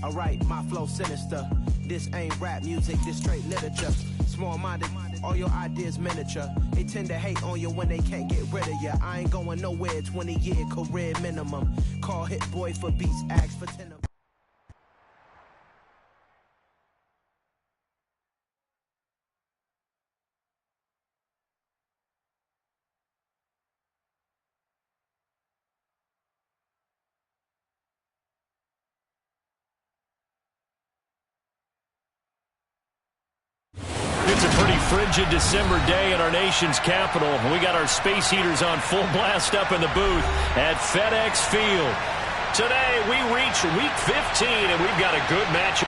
Alright, my flow sinister. This ain't rap music, this straight literature. Small-minded, all your ideas miniature. They tend to hate on you when they can't get rid of you. I ain't going nowhere, 20-year career minimum. Call Hit Boy for beats, ask for 10 of It's a pretty frigid December day in our nation's capital. We got our space heaters on full blast up in the booth at FedEx Field. Today, we reach Week 15, and we've got a good matchup.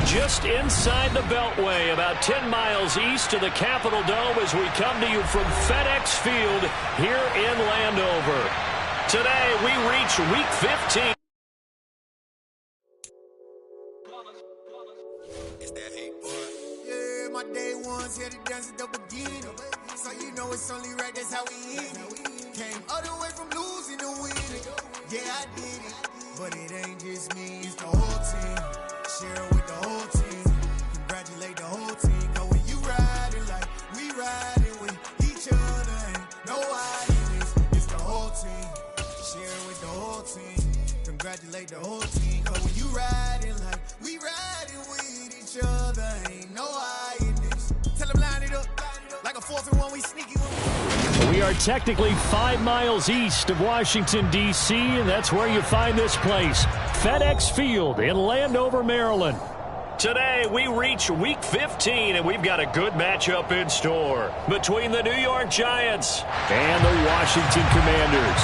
Just inside the Beltway, about 10 miles east of the Capitol Dome as we come to you from FedEx Field here in Landover. Today, we reach Week 15. It's that hate boy. Yeah, my day ones here to dance at the beginning. So you know it's only right, that's how we eat it. Came all the way from losing to winning. Yeah, I did it. But it ain't just me, it's the whole team. Share with the whole team. Congratulate the whole team. Cause when you riding like we riding with each other, ain't no hiding this. It's the whole team. Share with the whole team. Congratulate the whole team. Cause when you riding like we riding with each other, ain't no hiding this. Tell them line it up. Like a 4th and 1, we sneaky one. We are technically 5 miles east of Washington, D.C., and that's where you find this place, FedEx Field in Landover, Maryland. Today, we reach Week 15, and we've got a good matchup in store between the New York Giants and the Washington Commanders.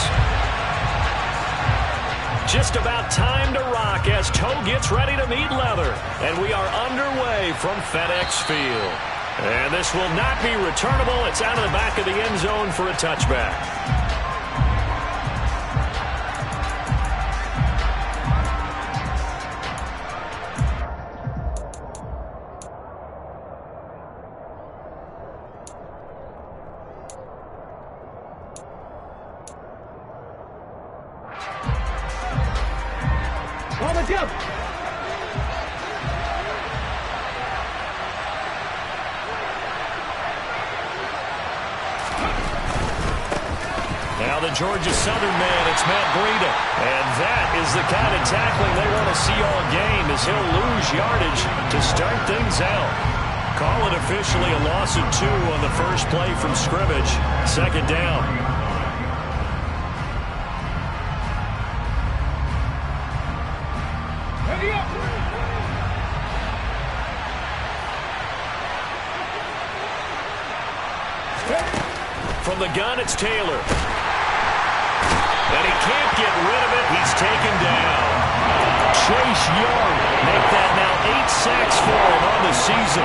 Just about time to rock as toe gets ready to meet leather, and we are underway from FedEx Field. And this will not be returnable. It's out of the back of the end zone for a touchback. Now the Georgia Southern man, it's Matt Breida. And that is the kind of tackling they want to see all game, as he'll lose yardage to start things out. Call it officially a loss of 2 on the first play from scrimmage. Second down. Ready up! From the gun, it's Taylor. And he can't get rid of it. He's taken down. Chase Young make that now 8 sacks for him on the season.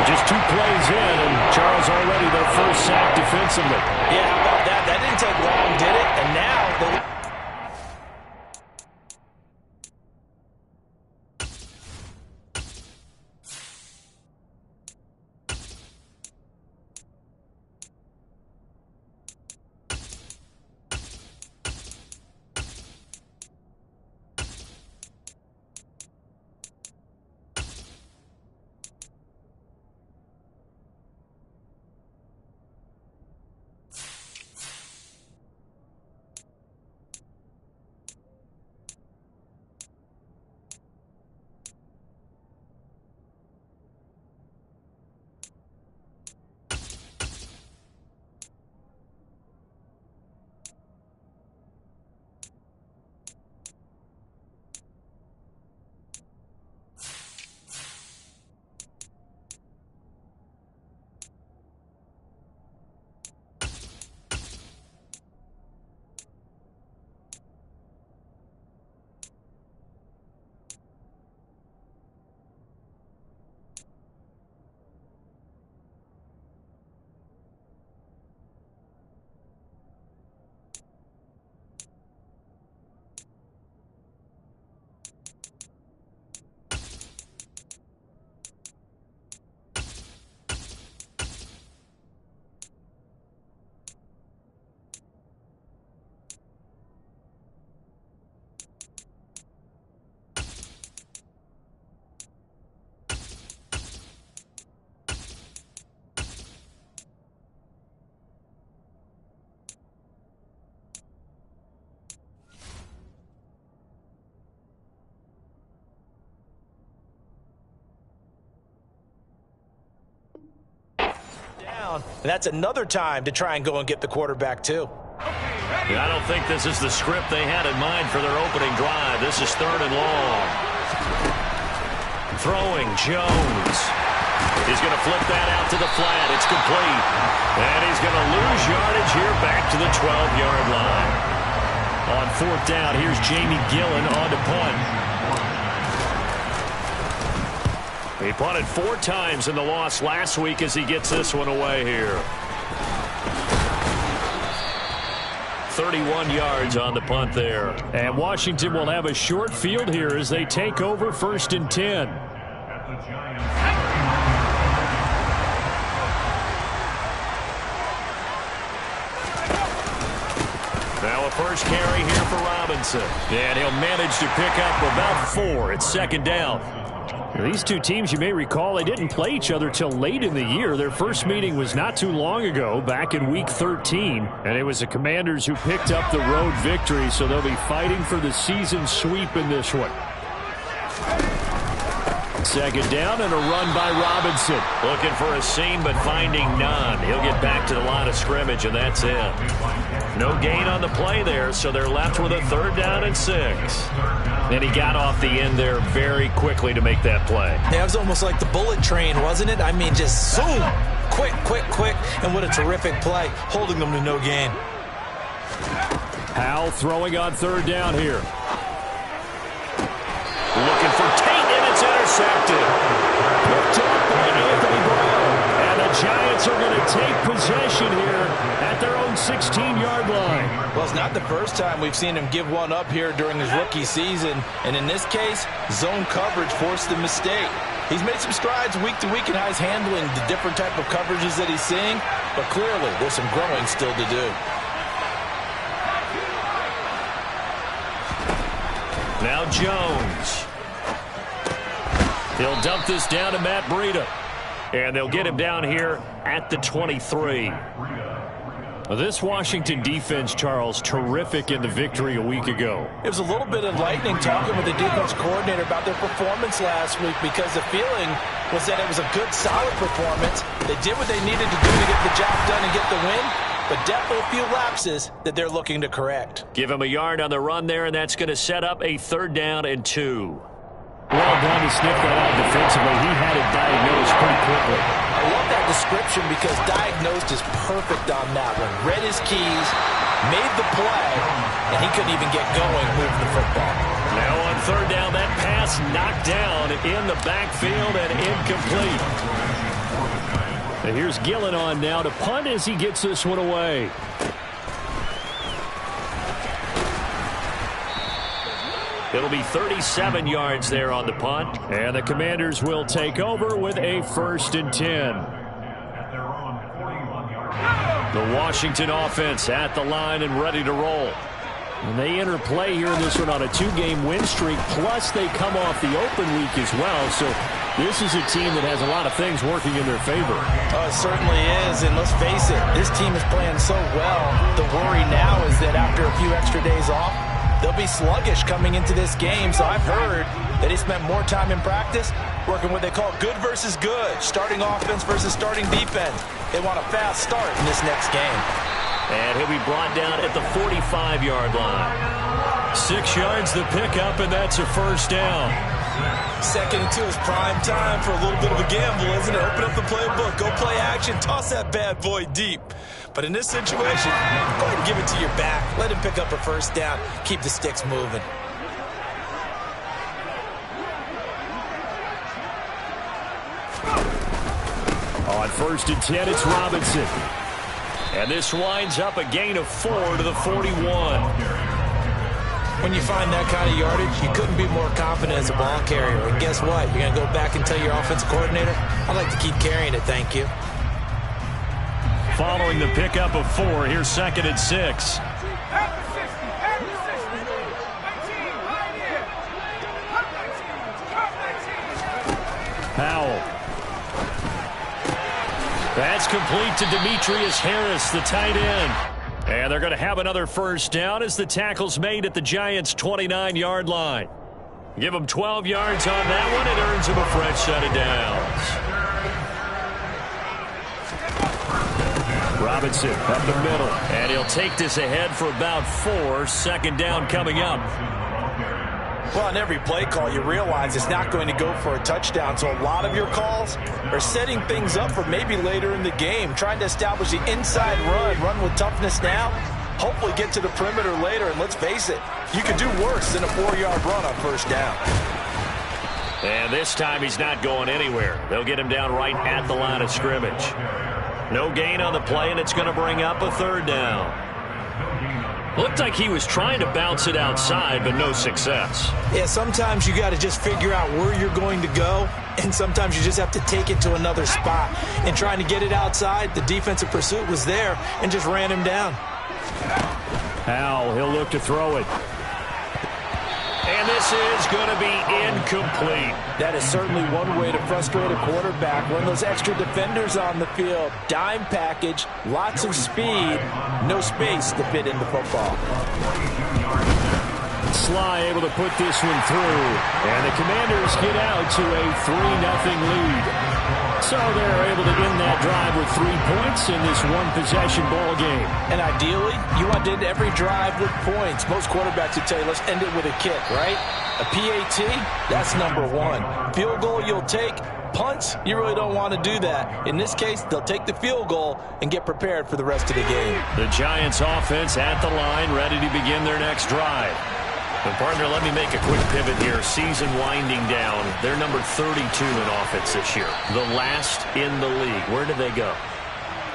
Just 2 plays in, and Charles already their first sack defensively. Yeah, how about that? That didn't take long, did it? And now the... down, and that's another time to try and go and get the quarterback too. I don't think this is the script they had in mind for their opening drive. This is 3rd and long. Throwing, Jones. He's going to flip that out to the flat. It's complete. And he's going to lose yardage here back to the 12-yard line. On 4th down, here's Jamie Gillen on to punt. He punted 4 times in the loss last week as he gets this one away here. 31 yards on the punt there. And Washington will have a short field here as they take over 1st and 10. Now a first carry here for Robinson. And he'll manage to pick up about 4. It's 2nd down. These two teams, you may recall, they didn't play each other till late in the year. Their first meeting was not too long ago, back in Week 13. And it was the Commanders who picked up the road victory, so they'll be fighting for the season sweep in this one. 2nd down and a run by Robinson. Looking for a seam, but finding none. He'll get back to the line of scrimmage, and that's it. No gain on the play there, so they're left with a 3rd down and 6. And he got off the end there very quickly to make that play. Yeah, it was almost like the bullet train, wasn't it? I mean, just zoom. Quick, quick, quick. And what a terrific play, holding them to no gain. Howell throwing on 3rd down here. Looking for Tate, and it's intercepted. Picked up by Anthony Brown. And the Giants are going to take possession here at their own 16-yard line. Well, it's not the first time we've seen him give one up here during his rookie season. And in this case, zone coverage forced the mistake. He's made some strides week to week in how he's handling the different type of coverages that he's seeing. But clearly, there's some growing still to do. Now Jones. He'll dump this down to Matt Breida. And they'll get him down here at the 23. This Washington defense, Charles, terrific in the victory a week ago. It was a little bit enlightening talking with the defense coordinator about their performance last week, because the feeling was that it was a good, solid performance. They did what they needed to do to get the job done and get the win, but definitely a few lapses that they're looking to correct. Give him a yard on the run there, and that's going to set up a 3rd down and 2. Well done to sniff that out defensively. He had it diagnosed pretty quickly. I love that description because diagnosed is perfect on that one. Read his keys, made the play, and he couldn't even get going moving the football. Now on 3rd down, that pass knocked down in the backfield and incomplete. And here's Gillen on now to punt as he gets this one away. It'll be 37 yards there on the punt. And the Commanders will take over with a 1st and 10. The Washington offense at the line and ready to roll. And they enter play here in this one on a 2-game win streak, plus they come off the open week as well. So this is a team that has a lot of things working in their favor. Oh, it certainly is, and let's face it, this team is playing so well. The worry now is that after a few extra days off, they'll be sluggish coming into this game. So I've heard that he spent more time in practice working what they call good versus good, starting offense versus starting defense. They want a fast start in this next game. And he'll be brought down at the 45-yard line. 6 yards the pickup, and that's a 1st down. 2nd and 2 is prime time for a little bit of a gamble, isn't it? Open up the playbook, go play action, toss that bad boy deep. But in this situation, go ahead and give it to your back. Let him pick up a 1st down. Keep the sticks moving. On 1st and 10, it's Robinson. And this winds up a gain of 4 to the 41. When you find that kind of yardage, you couldn't be more confident as a ball carrier. And guess what? You're going to go back and tell your offensive coordinator, I'd like to keep carrying it, thank you. Following the pickup of 4, here's 2nd and 6. Howell. That's complete to Demetrius Harris, the tight end. And they're going to have another 1st down as the tackle's made at the Giants' 29-yard line. Give them 12 yards on that one. It earns them a fresh set of downs. Robinson up the middle. And he'll take this ahead for about 4. Second down coming up. Well, on every play call, you realize it's not going to go for a touchdown. So a lot of your calls are setting things up for maybe later in the game, trying to establish the inside run with toughness now, hopefully get to the perimeter later. And let's face it, you could do worse than a 4-yard run on first down. And this time he's not going anywhere. They'll get him down right at the line of scrimmage. No gain on the play, and it's going to bring up a 3rd down. Looked like he was trying to bounce it outside, but no success. Yeah, sometimes you got to just figure out where you're going to go, and sometimes you just have to take it to another spot. And trying to get it outside, the defensive pursuit was there and just ran him down. Howell, he'll look to throw it. And this is going to be incomplete. That is certainly one way to frustrate a quarterback. Run those extra defenders on the field. Dime package, lots of speed, no space to fit into football. Sly able to put this one through. And the Commanders get out to a 3-0 lead. So they're able to end that drive with 3 points in this one-possession ball game. And ideally, you want to end every drive with points. Most quarterbacks would tell you, let's end it with a kick, right? A PAT, that's number 1. Field goal you'll take. Punts, you really don't want to do that. In this case, they'll take the field goal and get prepared for the rest of the game. The Giants offense at the line, ready to begin their next drive. And partner, let me make a quick pivot here. Season winding down. They're number 32 in offense this year. The last in the league. Where do they go?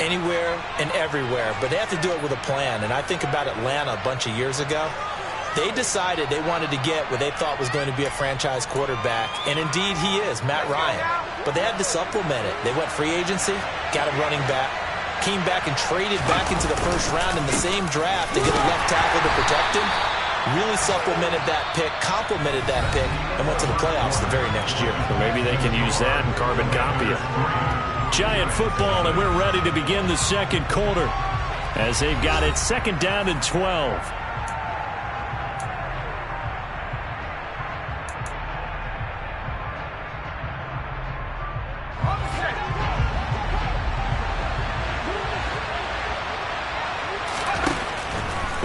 Anywhere and everywhere. But they have to do it with a plan. And I think about Atlanta a bunch of years ago. They decided they wanted to get what they thought was going to be a franchise quarterback. And indeed he is, Matt Ryan. But they had to supplement it. They went free agency, got a running back, came back and traded back into the first round in the same draft to get a left tackle to protect him. Really supplemented that pick, complemented that pick, and went to the playoffs the very next year. Well, maybe they can use that and carbon copy it. Giant football, and we're ready to begin the second quarter as they've got it 2nd down and 12.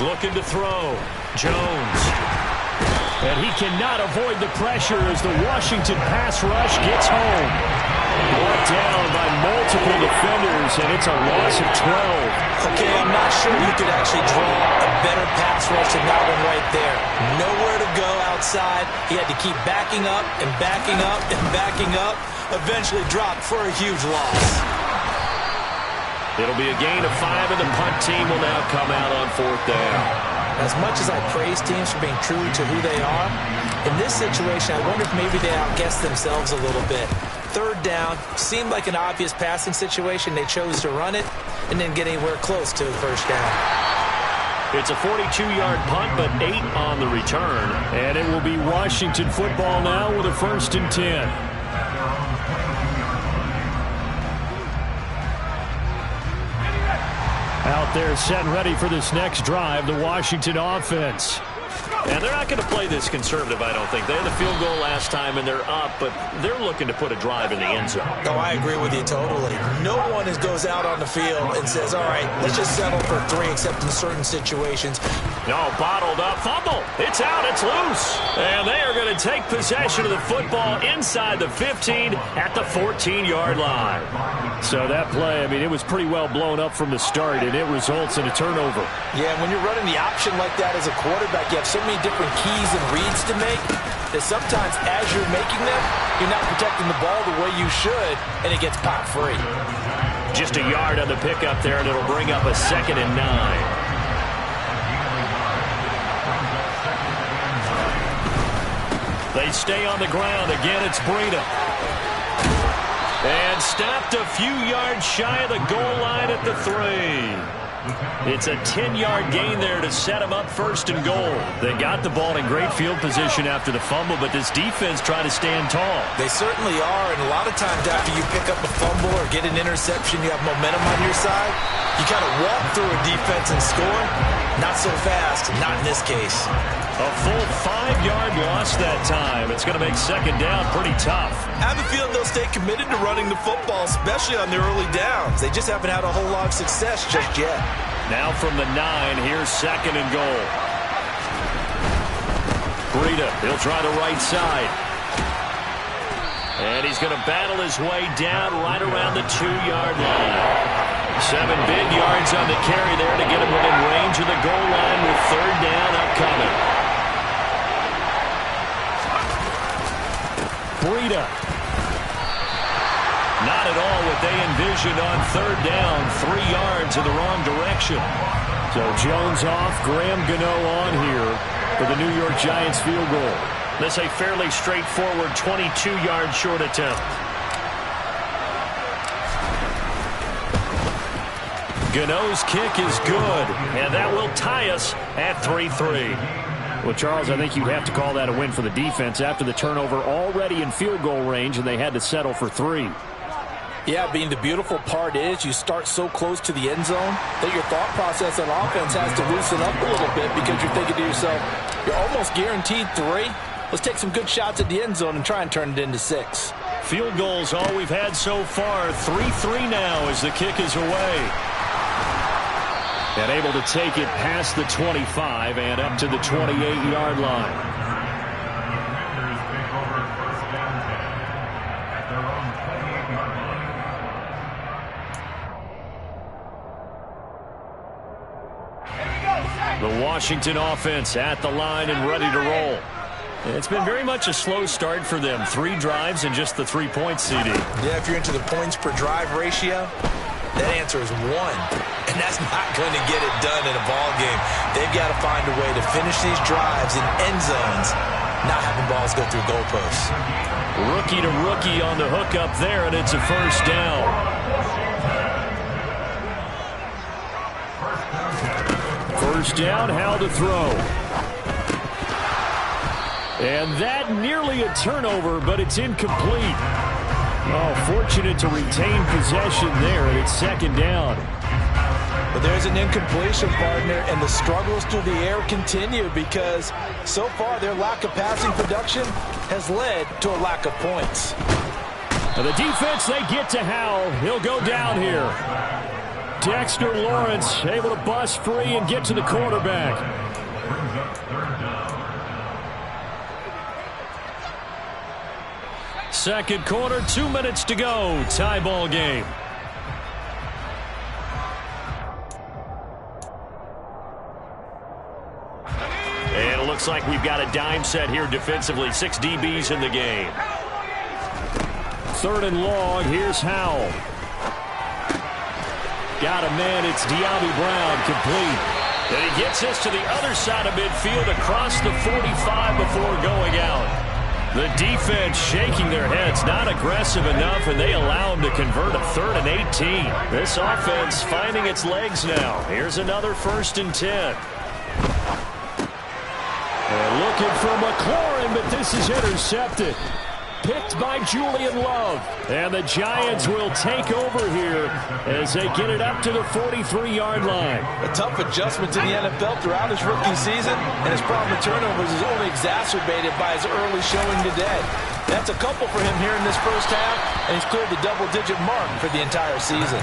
Looking to throw. Jones. And he cannot avoid the pressure as the Washington pass rush gets home. Brought down by multiple defenders, and it's a loss of 12. Okay, I'm not sure you could actually draw a better pass rush than that one right there. Nowhere to go outside. He had to keep backing up and backing up and backing up. Eventually dropped for a huge loss. It'll be a gain of 5, and the punt team will now come out on 4th down. As much as I praise teams for being true to who they are, in this situation, I wonder if maybe they outguessed themselves a little bit. 3rd down, seemed like an obvious passing situation. They chose to run it and didn't get anywhere close to the first down. It's a 42-yard punt, but 8 on the return. And it will be Washington football now with a 1st and 10. Out there set and ready for this next drive, the Washington offense. And they're not going to play this conservative, I don't think. They had the field goal last time, and they're up, but they're looking to put a drive in the end zone. Oh, I agree with you totally. No one goes out on the field and says, all right, let's just settle for 3, except in certain situations. No, bottled up, fumble. It's out, it's loose. And they are going to take possession of the football inside the 15 at the 14-yard line. So that play, I mean, it was pretty well blown up from the start, and it results in a turnover. Yeah, when you're running the option like that as a quarterback, you have so many different keys and reads to make that sometimes as you're making them, you're not protecting the ball the way you should, and it gets popped free. Just a yard on the pickup there, and it'll bring up a 2nd and 9. They stay on the ground. Again, it's Breida. And stopped a few yards shy of the goal line at the 3. It's a 10-yard gain there to set them up 1st and goal. They got the ball in great field position after the fumble, but this defense trying to stand tall. They certainly are, and a lot of times after you pick up a fumble or get an interception, you have momentum on your side. You kind of walk through a defense and score. Not so fast, not in this case. A full 5-yard loss that time. It's going to make second down pretty tough. I have a feeling they'll stay committed to running the football, especially on their early downs. They just haven't had a whole lot of success just yet. Now from the 9, here's second and goal. Breida, he'll try the right side. And he's going to battle his way down right around the 2-yard line. 7 big yards on the carry there to get him within range of the goal line with third down upcoming. Breida. Not at all what they envisioned on third down. 3 yards in the wrong direction. So Jones off, Graham Gano on here for the New York Giants field goal. This a fairly straightforward 22-yard short attempt. Gano's kick is good, and that will tie us at 3-3. Well, Charles, I think you'd have to call that a win for the defense after the turnover already in field goal range, and they had to settle for 3. Yeah, Bean, the beautiful part is you start so close to the end zone that your thought process on offense has to loosen up a little bit because you're thinking to yourself, you're almost guaranteed 3. Let's take some good shots at the end zone and try and turn it into 6. Field goals all we've had so far. 3-3 now as the kick is away. And able to take it past the 25 and up to the 28-yard line. The Washington offense at the line and ready to roll. It's been very much a slow start for them. 3 drives and just the 3-point CD. Yeah, if you're into the points per drive ratio, that answer is 1. And that's not going to get it done in a ball game. They've got to find a way to finish these drives in end zones, not having balls go through goalposts. Rookie to rookie on the hook up there, and it's a first down. First down, how to throw. And that nearly a turnover, but it's incomplete. Oh, fortunate to retain possession there, and it's second down. But there's an incompletion, partner, and the struggles through the air continue because so far their lack of passing production has led to a lack of points. And the defense, they get to Howell. He'll go down here. Dexter Lawrence able to bust free and get to the quarterback. Second quarter, 2 minutes to go. Tie ball game. And it looks like we've got a dime set here defensively. 6 DBs in the game. Third and long. Here's Howell. Got a man. It's De'Ami Brown, complete. And he gets us to the other side of midfield across the 45 before going out. The defense shaking their heads, not aggressive enough, and they allow him to convert a 3rd and 18. This offense finding its legs now. Here's another 1st and 10. And looking for McLaurin, but this is intercepted. Picked by Julian Love. And the Giants will take over here as they get it up to the 43-yard line. A tough adjustment to the NFL throughout his rookie season, and his problem with turnovers is only exacerbated by his early showing today. That's a couple for him here in this first half, and he's cleared the double-digit mark for the entire season.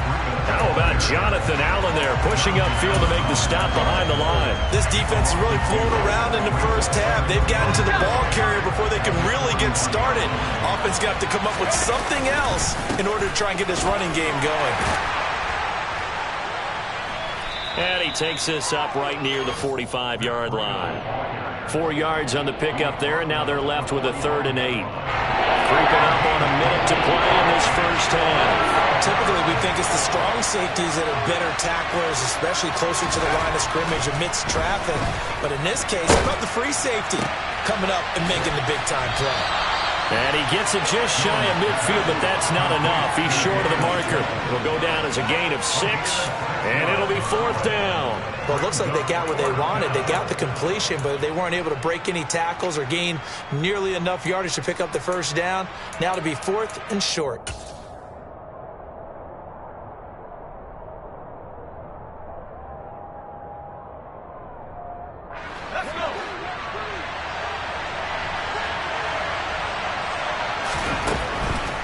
How about Jonathan Allen there pushing upfield to make the stop behind the line? This defense is really flown around in the first half. They've gotten to the ball carrier before they can really get started. Offense got to come up with something else in order to try and get this running game going. And he takes this up right near the 45-yard line. 4 yards on the pickup there, and now they're left with a 3rd and 8. Creeping up on a minute to play in this first half. Typically, we think it's the strong safeties that are better tacklers, especially closer to the line of scrimmage amidst traffic. But in this case, how about the free safety coming up and making the big-time play? And he gets it just shy of midfield, but that's not enough. He's short of the marker. It'll go down as a gain of 6, and it'll be 4th down. Well, it looks like they got what they wanted. They got the completion, but they weren't able to break any tackles or gain nearly enough yardage to pick up the first down. Now to be 4th and short.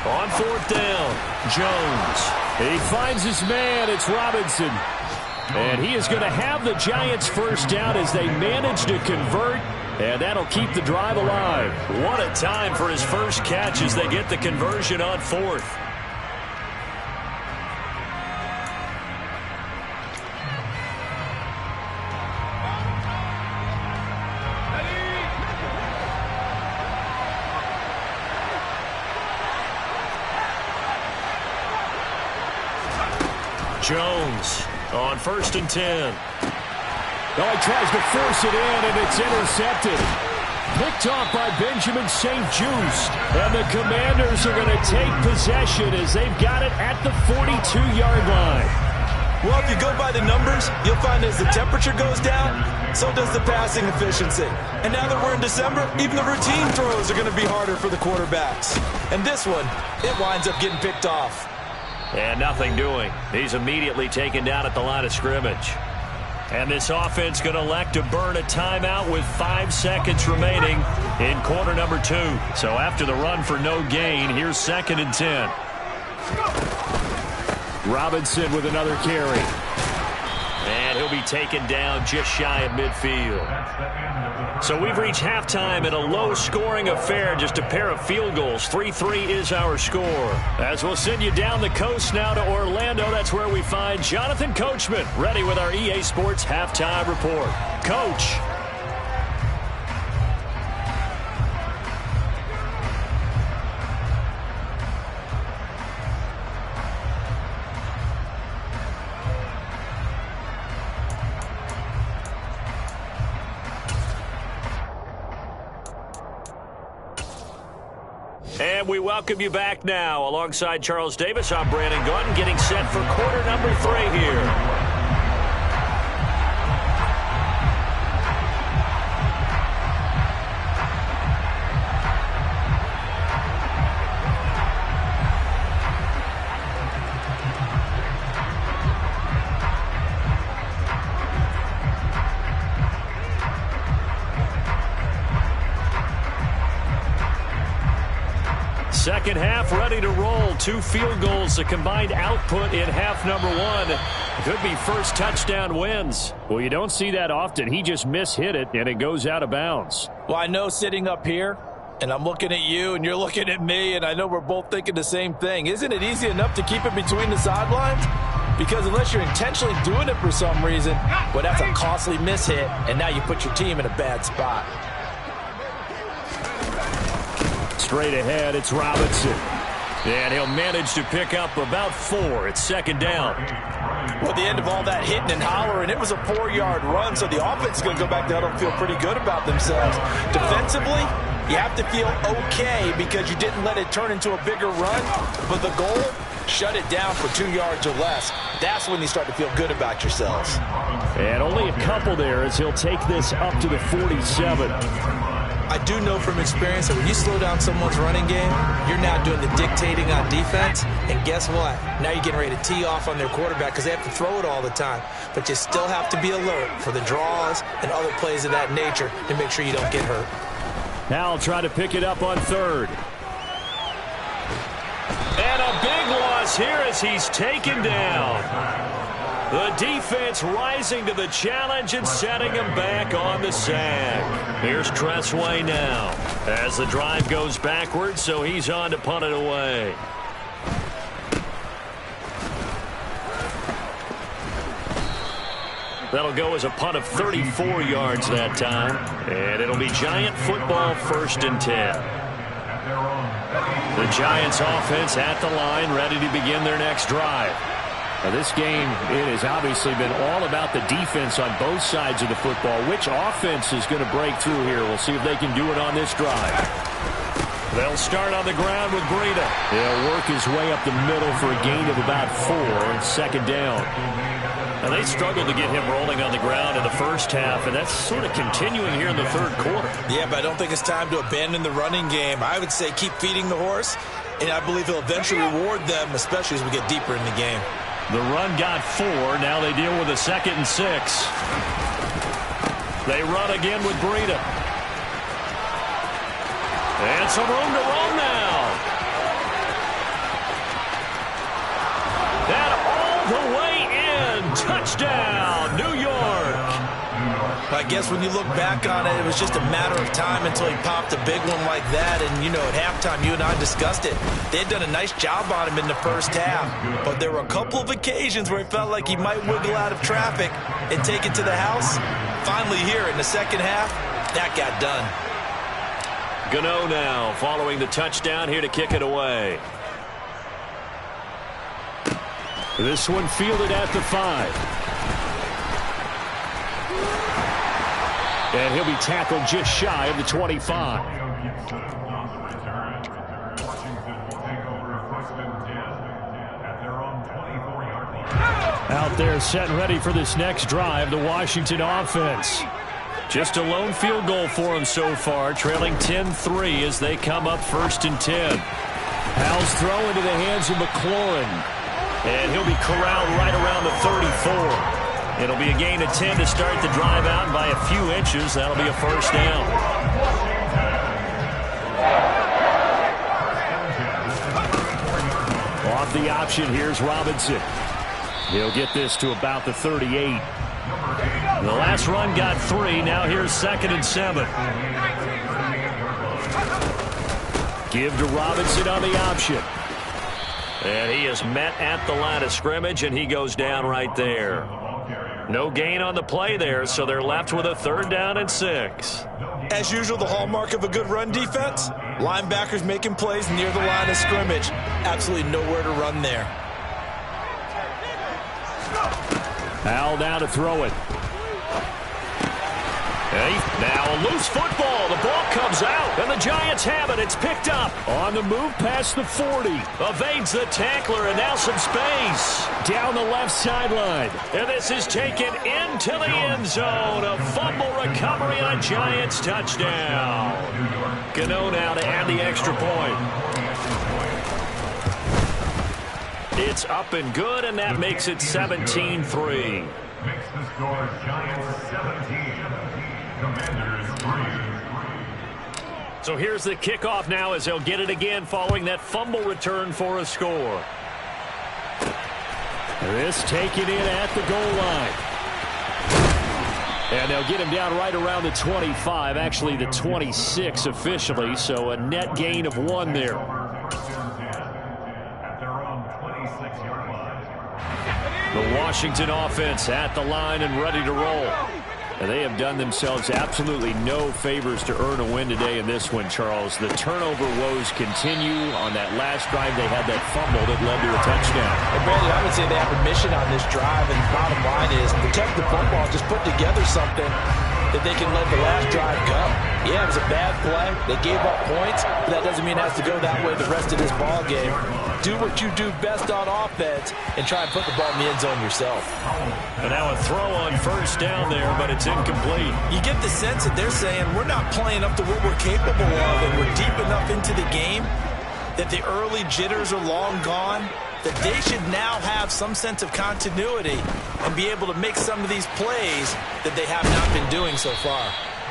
On fourth down, Jones. He finds his man. It's Robinson. And he is going to have the Giants first down as they manage to convert. And that'll keep the drive alive. What a time for his first catch as they get the conversion on fourth. Jones on 1st and 10. Oh, he tries to force it in, and it's intercepted. Picked off by Benjamin St-Juste. And the Commanders are going to take possession as they've got it at the 42-yard line. Well, if you go by the numbers, you'll find as the temperature goes down, so does the passing efficiency. And now that we're in December, even the routine throws are going to be harder for the quarterbacks. And this one, it winds up getting picked off. And nothing doing. He's immediately taken down at the line of scrimmage. And this offense going to elect to burn a timeout with 5 seconds remaining in quarter number 2. So after the run for no gain, here's 2nd and 10. Robinson with another carry. And he'll be taken down just shy of midfield. So we've reached halftime in a low-scoring affair, just a pair of field goals. 3-3 is our score. As we'll send you down the coast now to Orlando, that's where we find Jonathan Coachman, ready with our EA Sports Halftime Report. Coach. And we welcome you back now. Alongside Charles Davis, I'm Brandon Gaudin, getting set for quarter number 3 here. Second half ready to roll. 2 field goals, the combined output in half number 1. Could be first touchdown wins. Well, you don't see that often. He just mishit it, and it goes out of bounds. Well, I know sitting up here, and I'm looking at you, and you're looking at me, and I know we're both thinking the same thing. Isn't it easy enough to keep it between the sidelines? Because unless you're intentionally doing it for some reason, well, that's a costly mishit, and now you put your team in a bad spot. Straight ahead, it's Robinson. And he'll manage to pick up about 4. It's 2nd down. Well, at the end of all that hitting and hollering, it was a 4-yard run, so the offense is going to go back there and feel pretty good about themselves. Defensively, you have to feel okay because you didn't let it turn into a bigger run, but the goal, shut it down for 2 yards or less. That's when you start to feel good about yourselves. And only a couple there as he'll take this up to the 47. I do know from experience that when you slow down someone's running game, you're now doing the dictating on defense. And guess what? Now you're getting ready to tee off on their quarterback because they have to throw it all the time. But you still have to be alert for the draws and other plays of that nature to make sure you don't get hurt. Now I'll try to pick it up on 3rd. And a big loss here as he's taken down. The defense rising to the challenge and setting him back on the sack. Here's Tressway now as the drive goes backwards, so he's on to punt it away. That'll go as a punt of 34 yards that time. And it'll be Giant football 1st and 10. The Giants offense at the line, ready to begin their next drive. Now this game, it has obviously been all about the defense on both sides of the football. Which offense is going to break through here? We'll see if they can do it on this drive. They'll start on the ground with Breida. He'll work his way up the middle for a gain of about 4, 2nd down. Now they struggled to get him rolling on the ground in the first half, and that's sort of continuing here in the 3rd quarter. Yeah, but I don't think it's time to abandon the running game. I would say keep feeding the horse, and I believe he'll eventually reward them, especially as we get deeper in the game. The run got 4. Now they deal with a 2nd and 6. They run again with Breida. And some room to run now. Touchdown, New York. I guess when you look back on it, it was just a matter of time until he popped a big one like that. And, you know, at halftime, you and I discussed it. They had done a nice job on him in the first half. But there were a couple of occasions where it felt like he might wiggle out of traffic and take it to the house. Finally here in the second half, that got done. Gano now following the touchdown here to kick it away. This one fielded at the 5. And he'll be tackled just shy of the 25. Out there set and ready for this next drive, the Washington offense. Just a lone field goal for them so far, trailing 10-3 as they come up 1st and 10. Howell's throw into the hands of McLaurin. And he'll be corralled right around the 34. It'll be a gain of 10 to start the drive out, and by a few inches, that'll be a first down. Off the option, here's Robinson. He'll get this to about the 38. The last run got 3. Now here's 2nd and 7. Give to Robinson on the option. And he is met at the line of scrimmage, and he goes down right there. No gain on the play there, so they're left with a 3rd down and 6. As usual, the hallmark of a good run defense, linebackers making plays near the line of scrimmage. Absolutely nowhere to run there. Howell now to throw it. Hey, now a loose football. The ball comes out, and the Giants have it. It's picked up. On the move past the 40. Evades the tackler, and now some space. Down the left sideline. And this is taken into the end zone. A fumble recovery on a Giants touchdown. Gano now to add the extra point. It's up and good, and that makes it 17-3. Makes the score Giants 17. Commanders 3. So here's the kickoff now as they'll get it again following that fumble return for a score. This taken in at the goal line. And they'll get him down right around the 25, actually the 26 officially, so a net gain of 1 there. The Washington offense at the line and ready to roll. And they have done themselves absolutely no favors to earn a win today in this one, Charles. The turnover woes continue. On that last drive, they had that fumble that led to a touchdown. And Brandon, I would say they have a mission on this drive, and the bottom line is protect the football. Just put together something that they can let the last drive go. Yeah, it was a bad play. They gave up points, but that doesn't mean it has to go that way the rest of this ball game. Do what you do best on offense and try and put the ball in the end zone yourself. And now a throw on 1st down there, but it's incomplete. You get the sense that they're saying we're not playing up to what we're capable of, and we're deep enough into the game that the early jitters are long gone, that they should now have some sense of continuity and be able to make some of these plays that they have not been doing so far.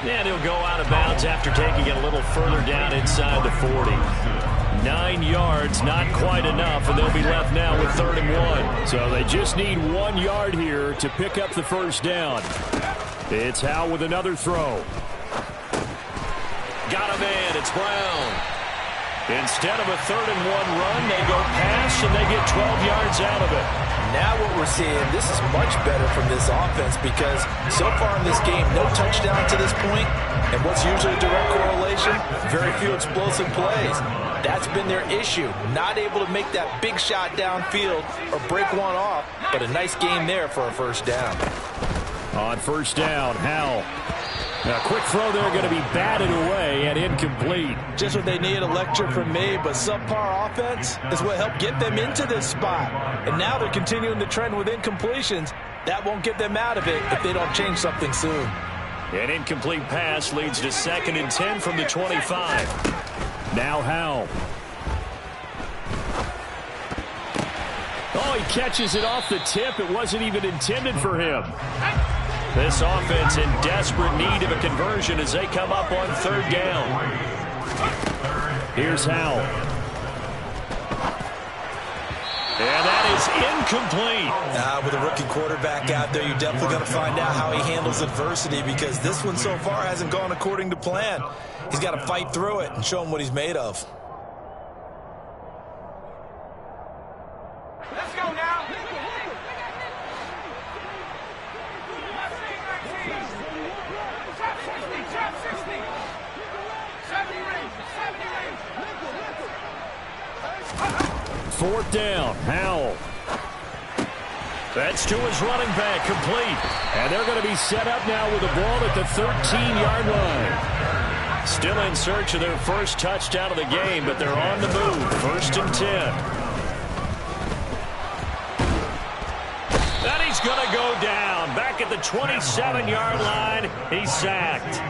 And he'll go out of bounds after taking it a little further down inside the 40. 9 yards, not quite enough, and they'll be left now with 3rd and 1. So they just need 1 yard here to pick up the 1st down. It's Howell with another throw. Got him in. It's Brown. Instead of a 3rd and 1 run, they go pass, and they get 12 yards out of it. Now what we're seeing, this is much better from this offense because so far in this game, no touchdown to this point, and what's usually a direct correlation, very few explosive plays. That's been their issue, not able to make that big shot downfield or break one off, but a nice gain there for a 1st down. On 1st down, Howell. A quick throw there going to be batted away and incomplete. Just what they need, a lecture from me, but subpar offense is what helped get them into this spot. And now they're continuing the trend with incompletions. That won't get them out of it if they don't change something soon. An incomplete pass leads to 2nd and 10 from the 25. Now Howell. Oh, he catches it off the tip. It wasn't even intended for him. This offense in desperate need of a conversion as they come up on 3rd down. Here's Howell. And that is incomplete. With a rookie quarterback out there, you're definitely going to find out how he handles adversity, because this one so far hasn't gone according to plan. He's got to fight through it and show him what he's made of. Let's go now. Trap 60. 70 range. Fourth down, Howell. That's to his running back, complete. And they're going to be set up now with the ball at the 13-yard line. Still in search of their first touchdown of the game, but they're on the move. First and 10. And he's going to go down. Back at the 27-yard line, he's sacked.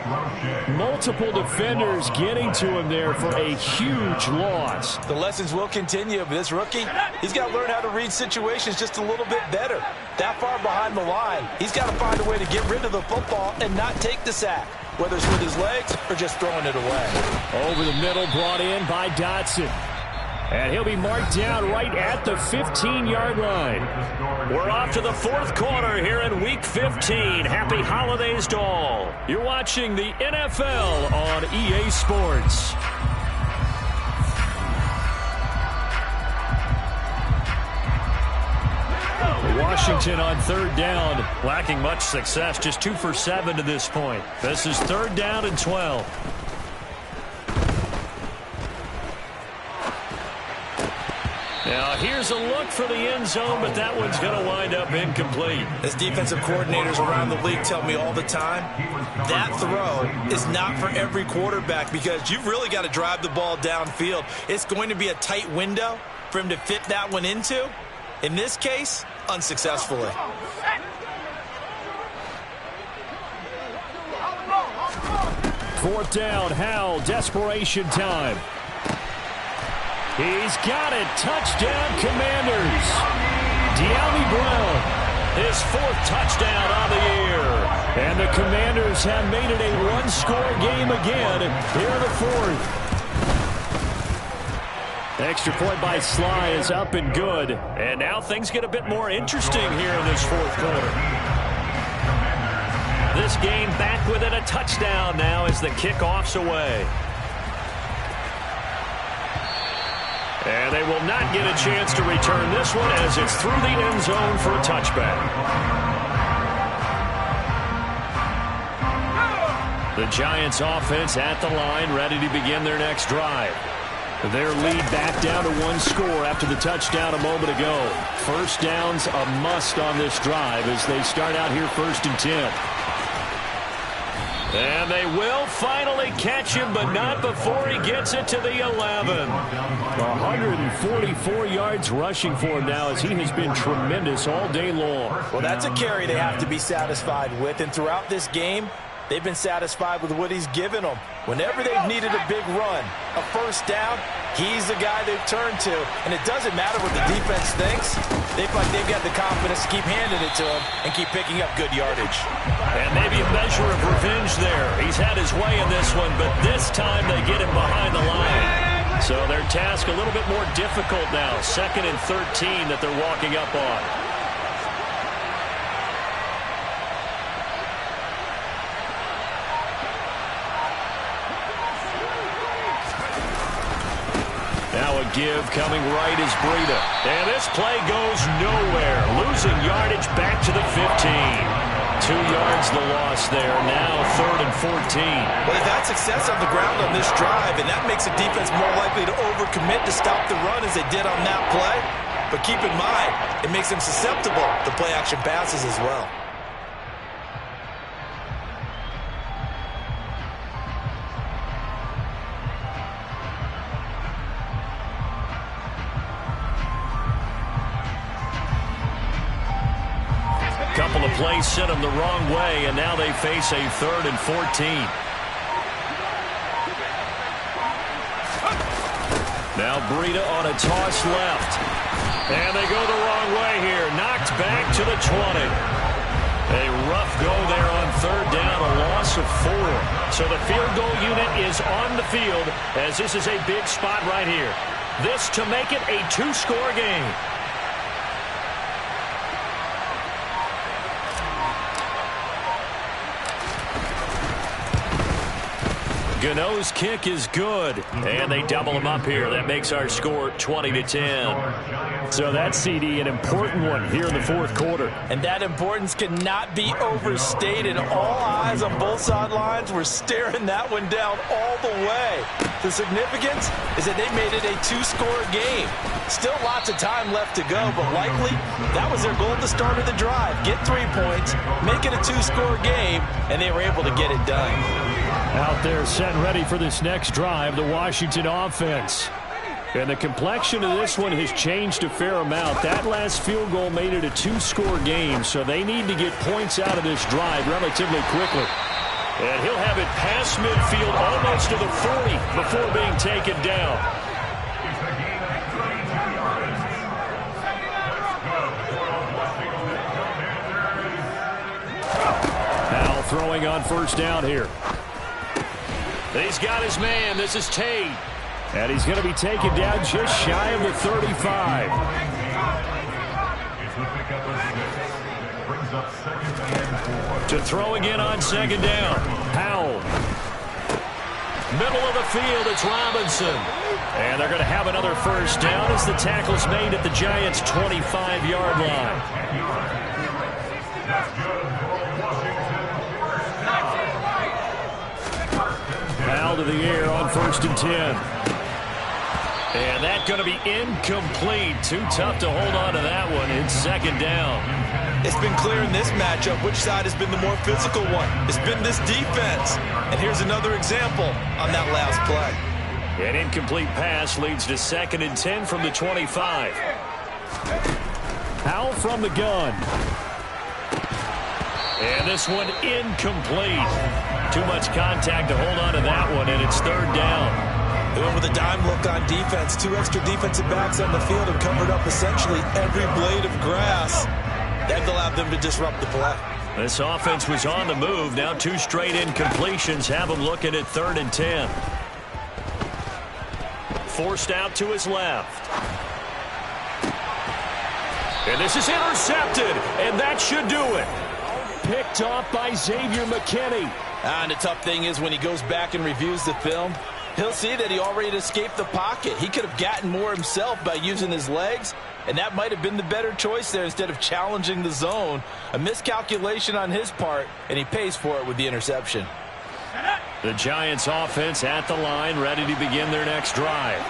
Multiple defenders getting to him there for a huge loss. The lessons will continue, but this rookie, he's got to learn how to read situations just a little bit better. That far behind the line, he's got to find a way to get rid of the football and not take the sack, whether it's with his legs or just throwing it away. Over the middle, brought in by Dotson. And he'll be marked down right at the 15-yard line. We're off to the fourth quarter here in Week 15. Happy holidays to all. You're watching the NFL on EA Sports. Washington on third down, lacking much success, just 2 for 7 to this point. This is third down and 12. Now, here's a look for the end zone, but that one's going to wind up incomplete. As defensive coordinators around the league tell me all the time, that throw is not for every quarterback, because you've really got to drive the ball downfield. It's going to be a tight window for him to fit that one into. In this case, unsuccessfully. Fourth down, Howell, desperation time. He's got it. Touchdown, Commanders. De'Ami Brown, his fourth touchdown on the year. And the Commanders have made it a one-score game again here in the fourth. Extra point by Sly is up and good. And now things get a bit more interesting here in this fourth quarter. This game back within a touchdown now as the kickoff's away. And they will not get a chance to return this one as it's through the end zone for a touchback. The Giants offense at the line, ready to begin their next drive. Their lead back down to one score after the touchdown a moment ago. First down's a must on this drive as they start out here first and 10. And they will finally catch him, but not before he gets it to the 11. 144 yards rushing for him now as he has been tremendous all day long. Well, that's a carry they have to be satisfied with, and throughout this game, they've been satisfied with what he's given them. Whenever they've needed a big run, a first down, he's the guy they've turned to. And it doesn't matter what the defense thinks. They feel like they've got the confidence to keep handing it to him and keep picking up good yardage. And maybe a measure of revenge there. He's had his way in this one, but this time they get him behind the line. So their task a little bit more difficult now. 2nd and 13 that they're walking up on. Now a give coming right is Breida. And this play goes nowhere. Losing yardage back to the 15. 2 yards the loss there. Now 3rd and 14. Well, they've had success on the ground on this drive, and that makes the defense more likely to overcommit to stop the run as they did on that play. But keep in mind, it makes them susceptible to play action passes as well. Couple of plays sent them the wrong way, and now they face a 3rd and 14. Now Breida on a toss left. And they go the wrong way here. Knocked back to the 20. A rough go there on 3rd down, a loss of 4. So the field goal unit is on the field as this is a big spot right here. This to make it a 2-score game. Gano's kick is good, and they double him up here. That makes our score 20-10. So that's, CD, an important one here in the fourth quarter. And that importance cannot be overstated. All eyes on both sidelines were staring that one down all the way. The significance is that they made it a two-score game. Still lots of time left to go, but likely that was their goal at the start of the drive. Get 3 points, make it a two-score game, and they were able to get it done. Out there set and ready for this next drive, the Washington offense. And the complexion of this one has changed a fair amount. That last field goal made it a two-score game, so they need to get points out of this drive relatively quickly. And he'll have it past midfield almost to the 40 before being taken down. Now throwing on first down here. He's got his man. This is Tate. And he's going to be taken down just shy of the 35. To throw again on second down. Powell. Middle of the field, it's Robinson. And they're going to have another first down as the tackle's made at the Giants' 25-yard line. Powell to the air on 1st and 10. And that's going to be incomplete. Too tough to hold on to that one. It's second down. It's been clear in this matchup which side has been the more physical one. It's been this defense. And here's another example on that last play. An incomplete pass leads to 2nd and 10 from the 25. Powell from the gun. And this one incomplete. Too much contact to hold on to that one, and it's 3rd down. They went with a dime look on defense. 2 extra defensive backs on the field and covered up essentially every blade of grass. That allowed them to disrupt the play. This offense was on the move. Now 2 straight incompletions have them looking at 3rd and 10. Forced out to his left. And this is intercepted, and that should do it. Picked off by Xavier McKinney. And the tough thing is when he goes back and reviews the film, he'll see that he already escaped the pocket. He could have gotten more himself by using his legs, and that might have been the better choice there instead of challenging the zone. A miscalculation on his part, and he pays for it with the interception. The Giants offense at the line, ready to begin their next drive.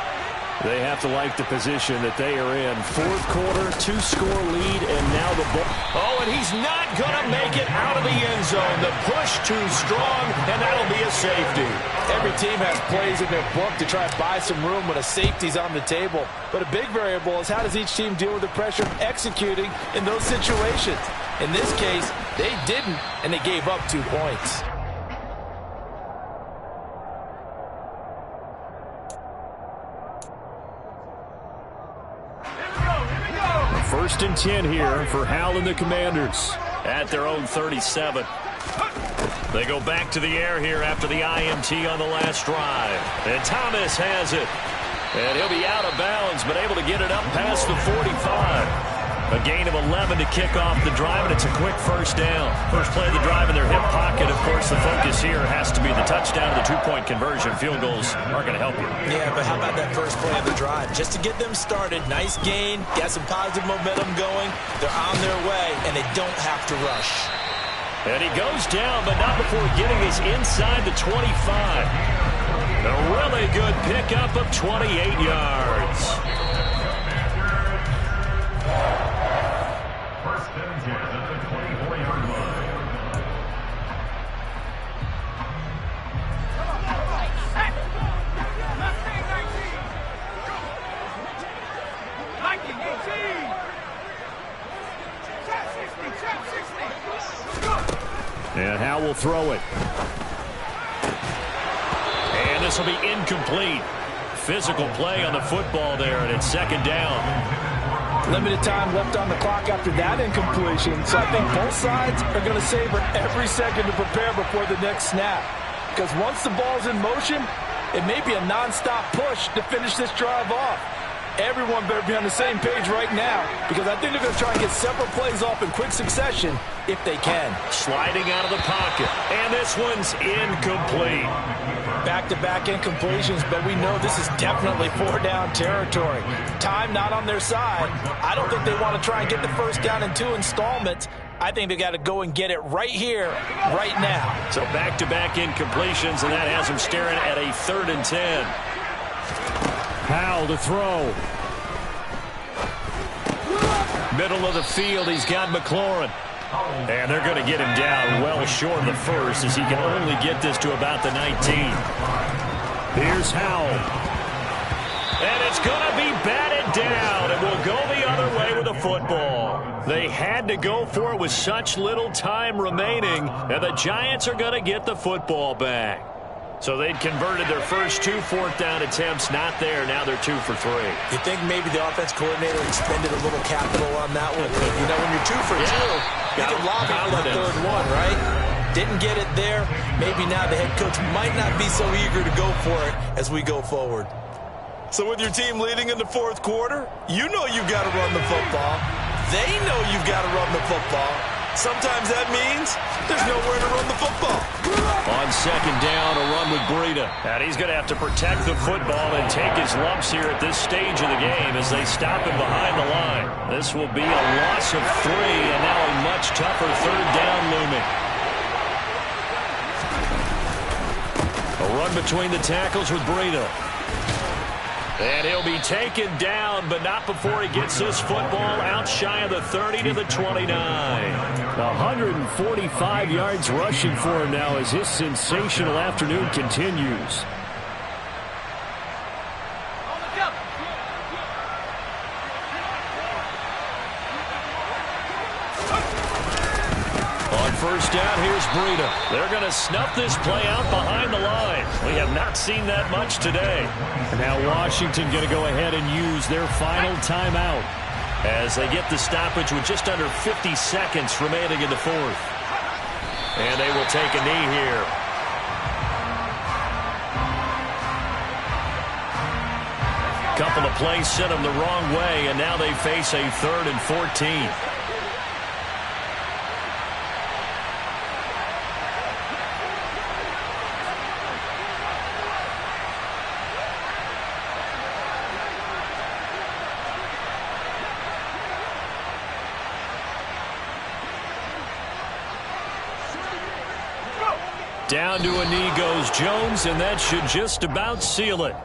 They have to like the position that they are in. 4th quarter, 2-score lead, and now the ball. Oh, and he's not going to make it out of the end zone. The push too strong, and that'll be a safety. Every team has plays in their book to try and buy some room when a safety's on the table. But a big variable is how does each team deal with the pressure of executing in those situations. In this case, they didn't, and they gave up 2 points. First and 10 here for Howell and the Commanders at their own 37. They go back to the air here after the INT on the last drive. And Thomas has it. And he'll be out of bounds, but able to get it up past the 45. A gain of 11 to kick off the drive, and it's a quick first down. First play of the drive in their hip pocket. Of course, the focus here has to be the touchdown and the 2-point conversion. Field goals aren't going to help you. Yeah, but how about that first play of the drive? Just to get them started, nice gain, got some positive momentum going. They're on their way, and they don't have to rush. And he goes down, but not before getting his inside the 25. A really good pickup of 28 yards. First and 10 at the 24-yard line. And Howell will throw it. And this will be incomplete. Physical play on the football there, and it's second down. Limited time left on the clock after that incompletion, so I think both sides are going to savor every second to prepare before the next snap. Because once the ball's in motion, it may be a nonstop push to finish this drive off. everyone better be on the same page right now, because I think they're going to try and get several plays off in quick succession if they can. Sliding out of the pocket, and this one's incomplete. Back-to-back incompletions, but we know this is definitely 4-down territory. Time not on their side. I don't think they want to try and get the first down in 2 installments. I think they got to go and get it right here, right now. So back-to-back incompletions, and that has them staring at a 3rd and 10. Powell to throw. Middle of the field, he's got McLaurin. And they're going to get him down well short of the first, as he can only get this to about the 19. Here's Howell. And it's going to be batted down, and will go the other way with the football. They had to go for it with such little time remaining, and the Giants are going to get the football back. So they'd converted their first 2 4th-down attempts, not there. Now they're 2 for 3. You think maybe the offense coordinator expended a little capital on that one? You know, when you're 2 for 2, you can lobby for that 3rd one, right? Didn't get it there. Maybe now the head coach might not be so eager to go for it as we go forward. So with your team leading in the 4th quarter, you know you've got to run the football. They know you've got to run the football. Sometimes that means there's nowhere to run the football. On 2nd down, a run with Breida. And he's going to have to protect the football and take his lumps here at this stage of the game as they stop him behind the line. This will be a loss of 3, and now a much tougher 3rd down looming. A run between the tackles with Breida. And he'll be taken down, but not before he gets this football out shy of the 30 to the 29. 145 yards rushing for him now as his sensational afternoon continues. On 1st down, here's Breida. They're going to snuff this play out behind the line. We have not seen that much today. And now Washington going to go ahead and use their final timeout as they get the stoppage with just under 50 seconds remaining in the 4th. And they will take a knee here. Couple of plays sent them the wrong way, and now they face a 3rd and 14. Down to a knee goes Jones, and that should just about seal it.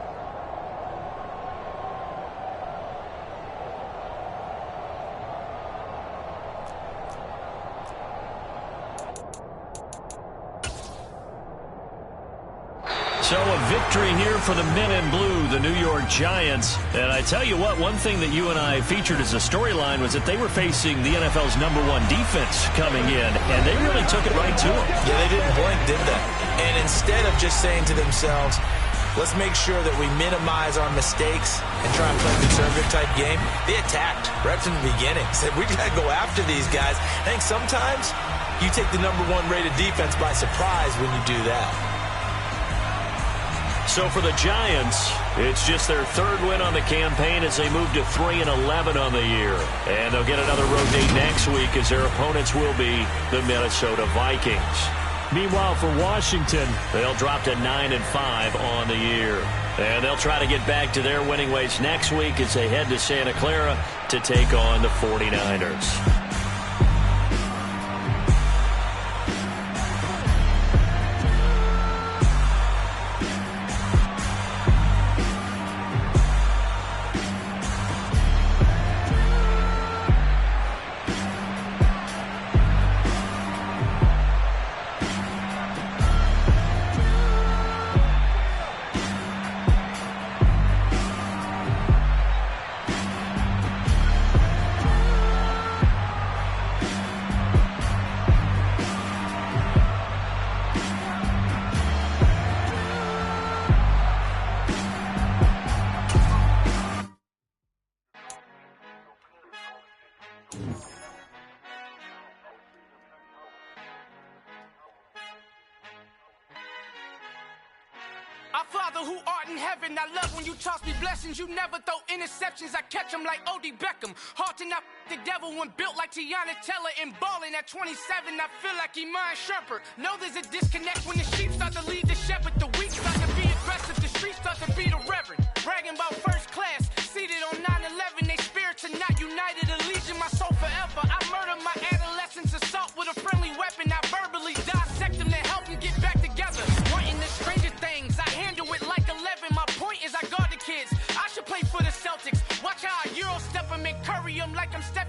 So a victory here for the men in blue, the New York Giants. And I tell you what, one thing that you and I featured as a storyline was that they were facing the NFL's #1 defense coming in, and they really took it right to them. Yeah, they didn't blink, did they? And instead of just saying to themselves, let's make sure that we minimize our mistakes and try and play a conservative type game, they attacked right from the beginning. Said, we got to go after these guys. I think sometimes you take the #1 rated defense by surprise when you do that. So for the Giants, it's just their 3rd win on the campaign as they move to 3-11 on the year. And they'll get another road date next week as their opponents will be the Minnesota Vikings. Meanwhile, for Washington, they'll drop to 9-5 on the year. And they'll try to get back to their winning ways next week as they head to Santa Clara to take on the 49ers. Our Father who art in heaven, I love when you toss me blessings. You never throw interceptions, I catch them like O.D. Beckham. Hard to not the devil when built like Tiana Teller and balling at 27. I feel like Iman Shumpert. Know there's a disconnect when the sheep start to lead the shepherd. The weak start to be aggressive, the streets start to be the reverend. Bragging about first class, seated on 9/11. They spirits are not united, a legion, my soul forever. I murder my adolescence, assault with a friendly weapon. I verbally dissect them to help them get back together. Wanting the stranger things, I handle it like 11. My point is I guard the kids. I should play for the Celtics. Watch how I Euro step them and curry them like I'm Stephen.